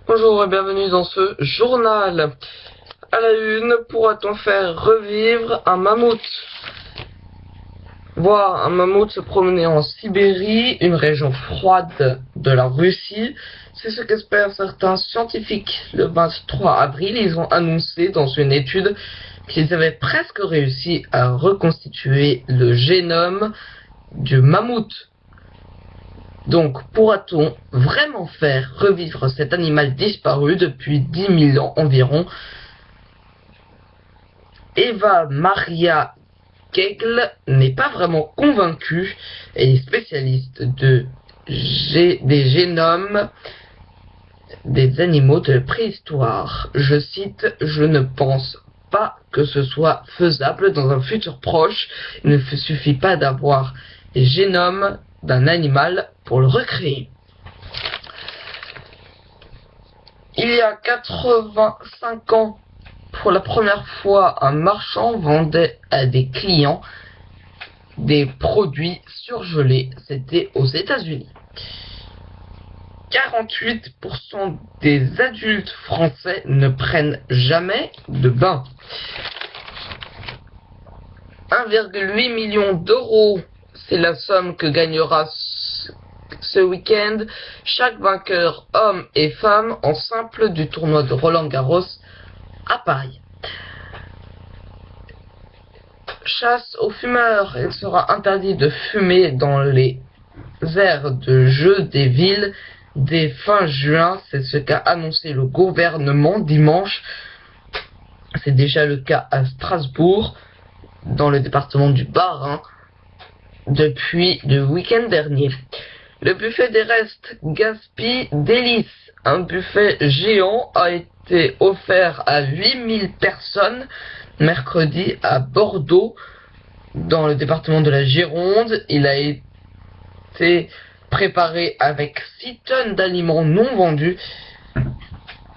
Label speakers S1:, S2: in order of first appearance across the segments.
S1: Bonjour et bienvenue dans ce journal. À la une, pourra-t-on faire revivre un mammouth? Voir un mammouth se promener en Sibérie, une région froide de la Russie, c'est ce qu'espèrent certains scientifiques. Le 23 avril, ils ont annoncé dans une étude qu'ils avaient presque réussi à reconstituer le génome du mammouth. Donc, pourra-t-on vraiment faire revivre cet animal disparu depuis 10 000 ans environ? Eva Maria Kegel n'est pas vraiment convaincue. Elle est spécialiste des génomes des animaux de préhistoire. Je cite, je ne pense pas que ce soit faisable dans un futur proche. Il ne suffit pas d'avoir les génomes d'un animal pour le recréer. Il y a 85 ans, pour la première fois, un marchand vendait à des clients des produits surgelés. C'était aux États-Unis. 48% des adultes français ne prennent jamais de bain. 1,8 million d'euros, c'est la somme que gagnera ce week-end chaque vainqueur, homme et femme, en simple du tournoi de Roland-Garros à Paris. Chasse aux fumeurs. Il sera interdit de fumer dans les aires de jeu des villes dès fin juin. C'est ce qu'a annoncé le gouvernement dimanche. C'est déjà le cas à Strasbourg, dans le département du Bas-Rhin, depuis le week-end dernier. Le buffet des restes Gaspille Délices, un buffet géant, a été offert à 8000 personnes mercredi à Bordeaux, dans le département de la Gironde. Il a été préparé avec 6 tonnes d'aliments non vendus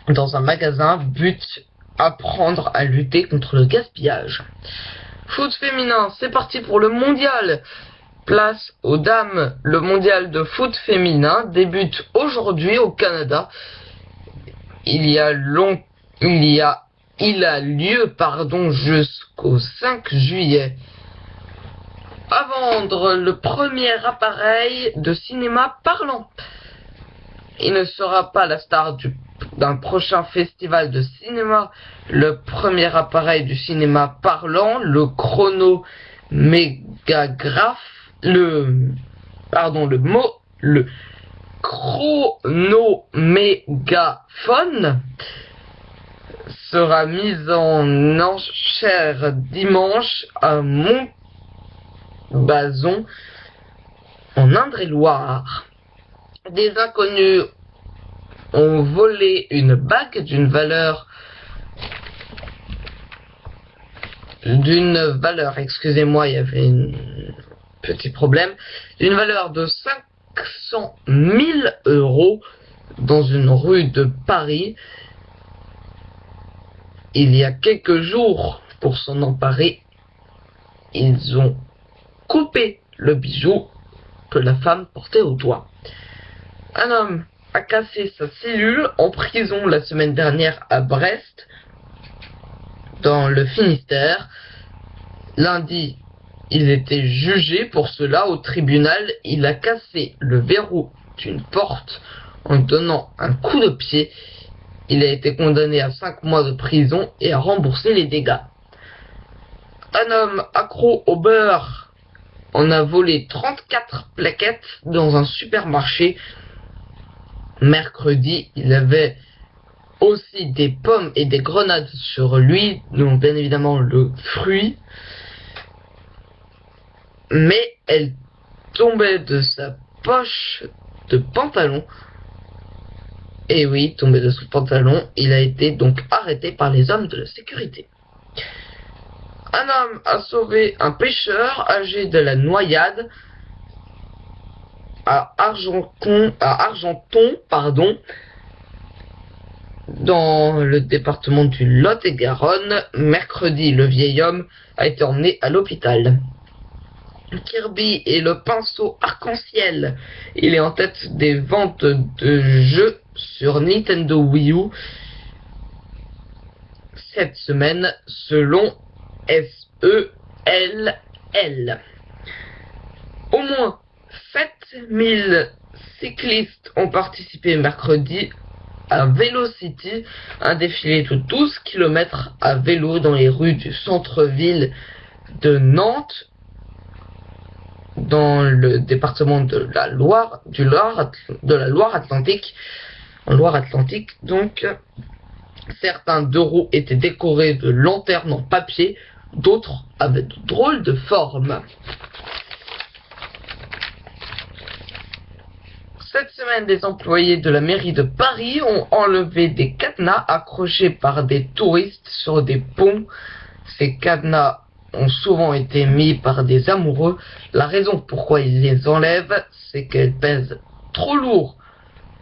S1: dans un magasin, but apprendre à lutter contre le gaspillage. Foot féminin, c'est parti pour le mondial. Place aux dames. Le mondial de foot féminin débute aujourd'hui au Canada. Il a lieu jusqu'au 5 juillet. À vendre le premier appareil de cinéma parlant. Il ne sera pas la star d'un prochain festival de cinéma. Le premier appareil du cinéma parlant, le chronomégaphone sera mis en enchère dimanche à Montbazon, en Indre-et-Loire. Des inconnus ont volé une bague d'une valeur, excusez-moi, il y avait un petit problème, d'une valeur de 500 000 euros dans une rue de Paris. Il y a quelques jours, pour s'en emparer, ils ont coupé le bijou que la femme portait au doigt. Un homme a cassé sa cellule en prison la semaine dernière à Brest, dans le Finistère. Lundi, il était jugé pour cela au tribunal. Il a cassé le verrou d'une porte en donnant un coup de pied. Il a été condamné à 5 mois de prison et à rembourser les dégâts. Un homme accro au beurre en a volé 34 plaquettes dans un supermarché. Mercredi, il avait aussi des pommes et des grenades sur lui, dont bien évidemment le fruit. Mais elle tombait de sa poche de pantalon. Et oui, tombé de son pantalon, il a été donc arrêté par les hommes de la sécurité. Un homme a sauvé un pêcheur âgé de la noyade à Argenton, dans le département du Lot-et-Garonne. Mercredi, le vieil homme a été emmené à l'hôpital. Kirby et le pinceau arc-en-ciel. Il est en tête des ventes de jeux sur Nintendo Wii U cette semaine selon SELL. Au moins 7000 cyclistes ont participé mercredi à Velocity, un défilé de 12 km à vélo dans les rues du centre-ville de Nantes, dans le département de la Loire-Atlantique, en Loire-Atlantique. Donc, certains deux roues étaient décorés de lanternes en papier, d'autres avaient de drôles de formes. Cette semaine, des employés de la mairie de Paris ont enlevé des cadenas accrochés par des touristes sur des ponts. Ces cadenas ont souvent été mis par des amoureux. La raison pourquoi ils les enlèvent, c'est qu'elles pèsent trop lourd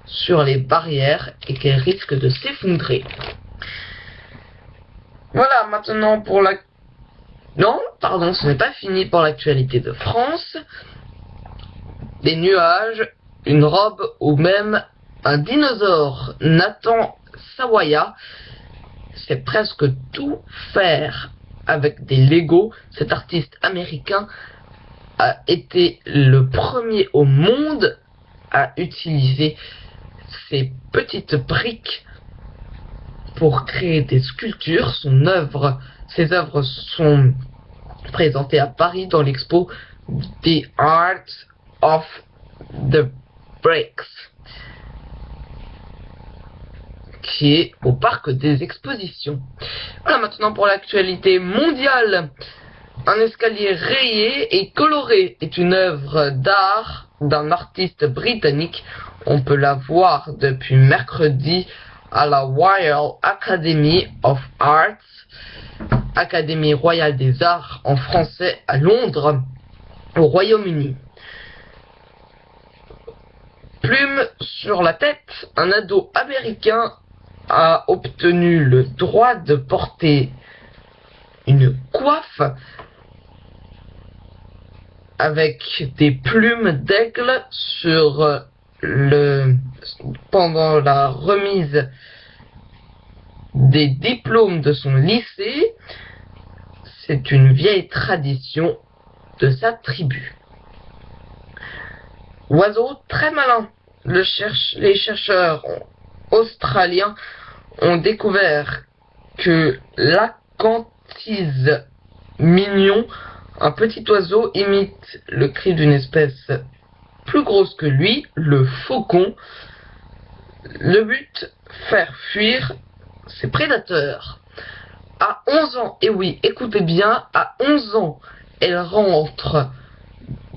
S1: sur les barrières et qu'elles risquent de s'effondrer. Voilà, maintenant pour la... Non, pardon, ce n'est pas fini pour l'actualité de France. Des nuages, une robe ou même un dinosaure. Nathan Sawaya sait presque tout faire avec des Lego. Cet artiste américain a été le premier au monde à utiliser ces petites briques pour créer des sculptures. Ses œuvres sont présentées à Paris dans l'expo The Art of the Bricks, qui est au parc des expositions. Voilà maintenant pour l'actualité mondiale. Un escalier rayé et coloré est une œuvre d'art d'un artiste britannique. On peut la voir depuis mercredi à la Royal Academy of Arts, Académie royale des arts en français, à Londres, au Royaume-Uni. Plume sur la tête, un ado américain a obtenu le droit de porter une coiffe avec des plumes d'aigle pendant la remise des diplômes de son lycée. C'est une vieille tradition de sa tribu. Oiseau très malin. Les chercheurs australiens ont découvert que l'acanthise mignon, un petit oiseau, imite le cri d'une espèce plus grosse que lui, le faucon. Le but, faire fuir ses prédateurs. À 11 ans, et oui, écoutez bien, à 11 ans, elle rentre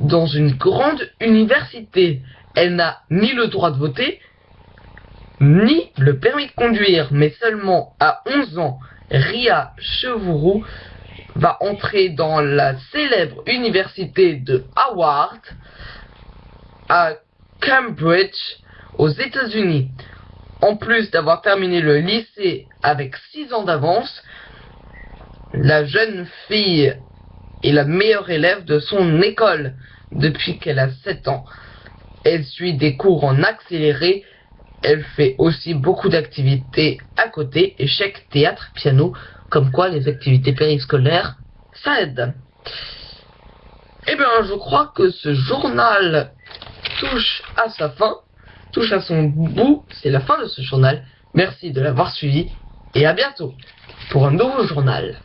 S1: dans une grande université. Elle n'a ni le droit de voter, ni le permis de conduire, mais seulement à 11 ans, Ria Chevourou va entrer dans la célèbre université de Howard à Cambridge, aux États-Unis. En plus d'avoir terminé le lycée avec 6 ans d'avance, la jeune fille est la meilleure élève de son école depuis qu'elle a 7 ans. Elle suit des cours en accéléré. Elle fait aussi beaucoup d'activités à côté, échecs, théâtre, piano, comme quoi les activités périscolaires, ça aide. Eh bien, je crois que ce journal touche à sa fin, touche à son bout. C'est la fin de ce journal. Merci de l'avoir suivi et à bientôt pour un nouveau journal.